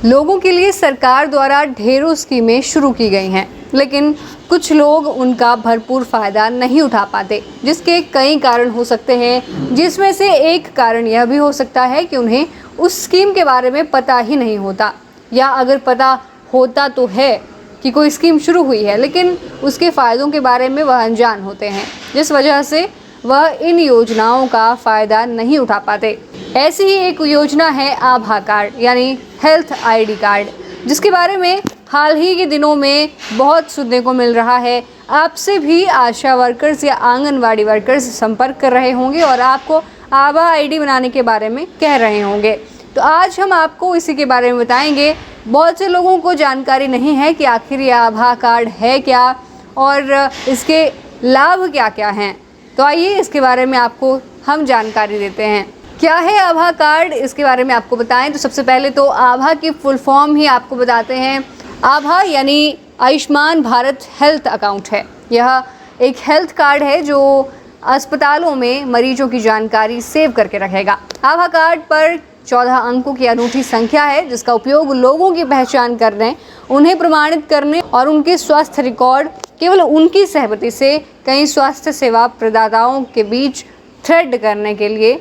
लोगों के लिए सरकार द्वारा ढेरों स्कीमें शुरू की गई हैं, लेकिन कुछ लोग उनका भरपूर फ़ायदा नहीं उठा पाते, जिसके कई कारण हो सकते हैं। जिसमें से एक कारण यह भी हो सकता है कि उन्हें उस स्कीम के बारे में पता ही नहीं होता, या अगर पता होता तो है कि कोई स्कीम शुरू हुई है, लेकिन उसके फ़ायदों के बारे में वह अनजान होते हैं, जिस वजह से वह इन योजनाओं का फ़ायदा नहीं उठा पाते। ऐसी ही एक योजना है आभा कार्ड यानी हेल्थ आईडी कार्ड, जिसके बारे में हाल ही के दिनों में बहुत सुनने को मिल रहा है। आपसे भी आशा वर्कर्स या आंगनवाड़ी वर्कर्स संपर्क कर रहे होंगे और आपको आभा आईडी बनाने के बारे में कह रहे होंगे। तो आज हम आपको इसी के बारे में बताएंगे। बहुत से लोगों को जानकारी नहीं है कि आखिर ये आभा कार्ड है क्या और इसके लाभ क्या क्या हैं। तो आइए इसके बारे में आपको हम जानकारी देते हैं। क्या है आभा कार्ड, इसके बारे में आपको बताएं। तो सबसे पहले तो आभा की फुल फॉर्म ही आपको बताते हैं। आभा यानी आयुष्मान भारत हेल्थ अकाउंट है। यह एक हेल्थ कार्ड है जो अस्पतालों में मरीजों की जानकारी सेव करके रखेगा। आभा कार्ड पर 14 अंकों की अनूठी संख्या है, जिसका उपयोग लोगों की पहचान करने, उन्हें प्रमाणित करने और उनके स्वास्थ्य रिकॉर्ड केवल उनकी सहमति से कई स्वास्थ्य सेवा प्रदाताओं के बीच थ्रेड करने के लिए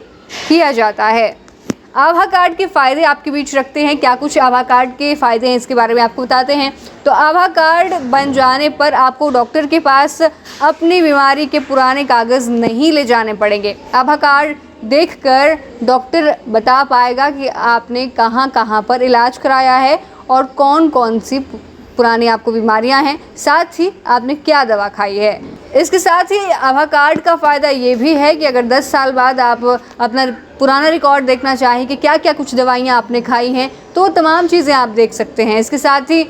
किया जाता है। आभा कार्ड के फ़ायदे आपके बीच रखते हैं। क्या कुछ आभा कार्ड के फ़ायदे हैं, इसके बारे में आपको बताते हैं। तो आभा कार्ड बन जाने पर आपको डॉक्टर के पास अपनी बीमारी के पुराने कागज़ नहीं ले जाने पड़ेंगे। आभा कार्ड देखकर डॉक्टर बता पाएगा कि आपने कहाँ कहाँ पर इलाज कराया है और कौन कौन सी पुरानी आपको बीमारियां हैं, साथ ही आपने क्या दवा खाई है। इसके साथ ही आभा कार्ड का फ़ायदा ये भी है कि अगर 10 साल बाद आप अपना पुराना रिकॉर्ड देखना चाहें कि क्या क्या कुछ दवाइयां आपने खाई हैं, तो तमाम चीज़ें आप देख सकते हैं। इसके साथ ही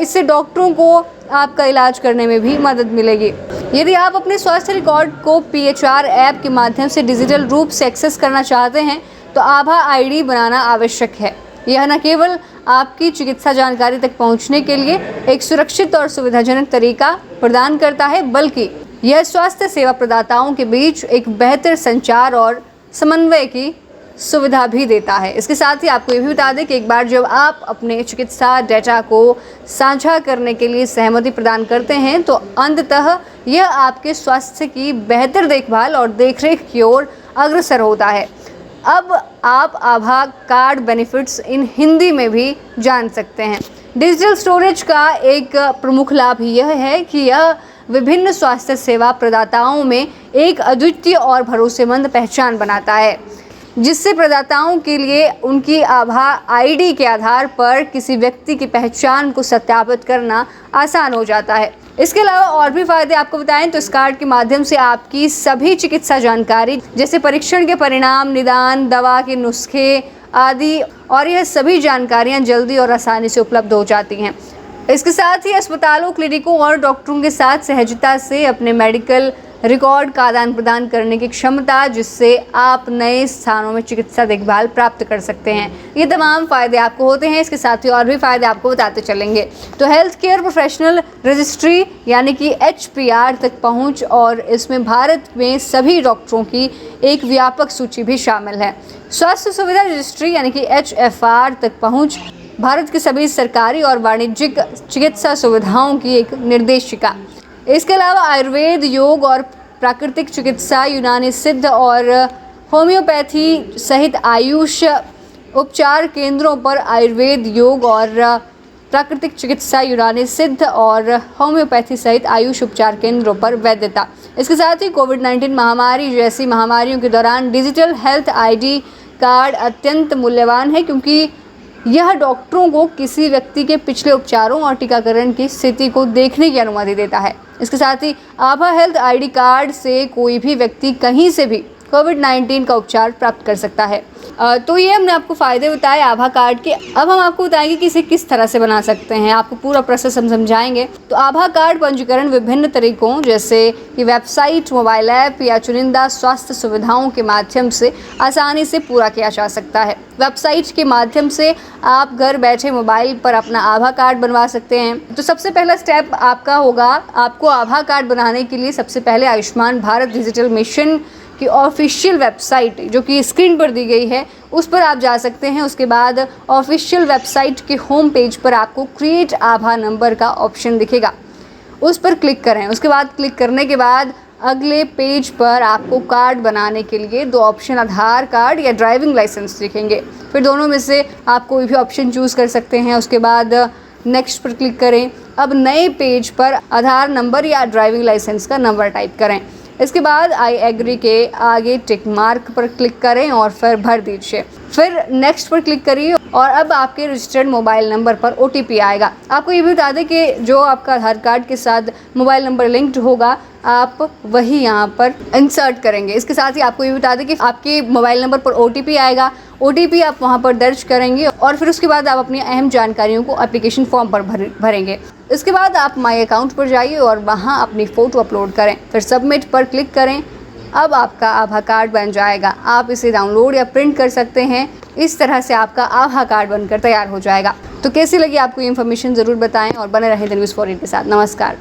इससे डॉक्टरों को आपका इलाज करने में भी मदद मिलेगी। यदि आप अपने स्वास्थ्य रिकॉर्ड को PHR ऐप के माध्यम से डिजिटल रूप से एक्सेस करना चाहते हैं, तो आभा आईडी बनाना आवश्यक है। यह न केवल आपकी चिकित्सा जानकारी तक पहुंचने के लिए एक सुरक्षित और सुविधाजनक तरीका प्रदान करता है, बल्कि यह स्वास्थ्य सेवा प्रदाताओं के बीच एक बेहतर संचार और समन्वय की सुविधा भी देता है। इसके साथ ही आपको ये भी बता दें कि एक बार जब आप अपने चिकित्सा डेटा को साझा करने के लिए सहमति प्रदान करते हैं, तो अंततः यह आपके स्वास्थ्य की बेहतर देखभाल और देखरेख की ओर अग्रसर होता है। अब आप आभा कार्ड बेनिफिट्स इन हिंदी में भी जान सकते हैं। डिजिटल स्टोरेज का एक प्रमुख लाभ यह है कि यह विभिन्न स्वास्थ्य सेवा प्रदाताओं में एक अद्वितीय और भरोसेमंद पहचान बनाता है, जिससे प्रदाताओं के लिए उनकी आभा आईडी के आधार पर किसी व्यक्ति की पहचान को सत्यापित करना आसान हो जाता है। इसके अलावा और भी फायदे आपको बताएं तो इस कार्ड के माध्यम से आपकी सभी चिकित्सा जानकारी, जैसे परीक्षण के परिणाम, निदान, दवा के नुस्खे आदि, और यह सभी जानकारियां जल्दी और आसानी से उपलब्ध हो जाती हैं। इसके साथ ही अस्पतालों, क्लिनिकों और डॉक्टरों के साथ सहजता से अपने मेडिकल रिकॉर्ड का आदान प्रदान करने की क्षमता, जिससे आप नए स्थानों में चिकित्सा देखभाल प्राप्त कर सकते हैं। ये तमाम फ़ायदे आपको होते हैं। इसके साथ ही और भी फ़ायदे आपको बताते चलेंगे। तो हेल्थ केयर प्रोफेशनल रजिस्ट्री यानी कि HPR तक पहुंच, और इसमें भारत में सभी डॉक्टरों की एक व्यापक सूची भी शामिल है। स्वास्थ्य सुविधा रजिस्ट्री यानी कि HFR तक पहुँच, भारत की सभी सरकारी और वाणिज्यिक चिकित्सा सुविधाओं की एक निर्देशिका। इसके अलावा आयुर्वेद, योग और प्राकृतिक चिकित्सा, यूनानी सिद्ध और होम्योपैथी सहित आयुष उपचार केंद्रों पर आयुर्वेद, योग और प्राकृतिक चिकित्सा, यूनानी सिद्ध और होम्योपैथी सहित आयुष उपचार केंद्रों पर वैधता। इसके साथ ही कोविड-19 महामारी जैसी महामारियों के दौरान डिजिटल हेल्थ आईडी कार्ड अत्यंत मूल्यवान है, क्योंकि यह डॉक्टरों को किसी व्यक्ति के पिछले उपचारों और टीकाकरण की स्थिति को देखने की अनुमति देता है। इसके साथ ही आभा हेल्थ आईडी कार्ड से कोई भी व्यक्ति कहीं से भी कोविड-19 का उपचार प्राप्त कर सकता है। तो ये हमने आपको फ़ायदे बताए आभा कार्ड के। अब हम आपको बताएंगे कि इसे किस तरह से बना सकते हैं। आपको पूरा प्रोसेस हम समझाएंगे। तो आभा कार्ड पंजीकरण विभिन्न तरीकों, जैसे कि वेबसाइट, मोबाइल ऐप या चुनिंदा स्वास्थ्य सुविधाओं के माध्यम से आसानी से पूरा किया जा सकता है। वेबसाइट के माध्यम से आप घर बैठे मोबाइल पर अपना आभा कार्ड बनवा सकते हैं। तो सबसे पहला स्टेप आपका होगा, आपको आभा कार्ड बनाने के लिए सबसे पहले आयुष्मान भारत डिजिटल मिशन आपकी ऑफिशियल वेबसाइट जो कि स्क्रीन पर दी गई है उस पर आप जा सकते हैं। उसके बाद ऑफिशियल वेबसाइट के होम पेज पर आपको क्रिएट आभा नंबर का ऑप्शन दिखेगा, उस पर क्लिक करें। उसके बाद क्लिक करने के बाद अगले पेज पर आपको कार्ड बनाने के लिए 2 ऑप्शन आधार कार्ड या ड्राइविंग लाइसेंस दिखेंगे। फिर दोनों में से आप कोई भी ऑप्शन चूज़ कर सकते हैं। उसके बाद नेक्स्ट पर क्लिक करें। अब नए पेज पर आधार नंबर या ड्राइविंग लाइसेंस का नंबर टाइप करें। इसके बाद आई एग्री के आगे टिक मार्क पर क्लिक करें और फिर भर दीजिए। फिर नेक्स्ट पर क्लिक करिए और अब आपके रजिस्टर्ड मोबाइल नंबर पर OTP आएगा। आपको ये भी बता दें कि जो आपका आधार कार्ड के साथ मोबाइल नंबर लिंक्ड होगा आप वही यहाँ पर इंसर्ट करेंगे। इसके साथ ही आपको ये बता दें कि आपके मोबाइल नंबर पर OTP आएगा। OTP आप वहाँ पर दर्ज करेंगे और फिर उसके बाद आप अपनी अहम जानकारियों को एप्लीकेशन फॉर्म पर भरेंगे। इसके बाद आप माई अकाउंट पर जाइए और वहाँ अपनी फ़ोटो अपलोड करें, फिर सबमिट पर क्लिक करें। अब आपका आभा कार्ड बन जाएगा। आप इसे डाउनलोड या प्रिंट कर सकते हैं। इस तरह से आपका आभा कार्ड बनकर तैयार हो जाएगा। तो कैसी लगी आपको ये इन्फॉर्मेशन ज़रूर बताएं और बने रहें द न्यूज़ फॉर के साथ। नमस्कार।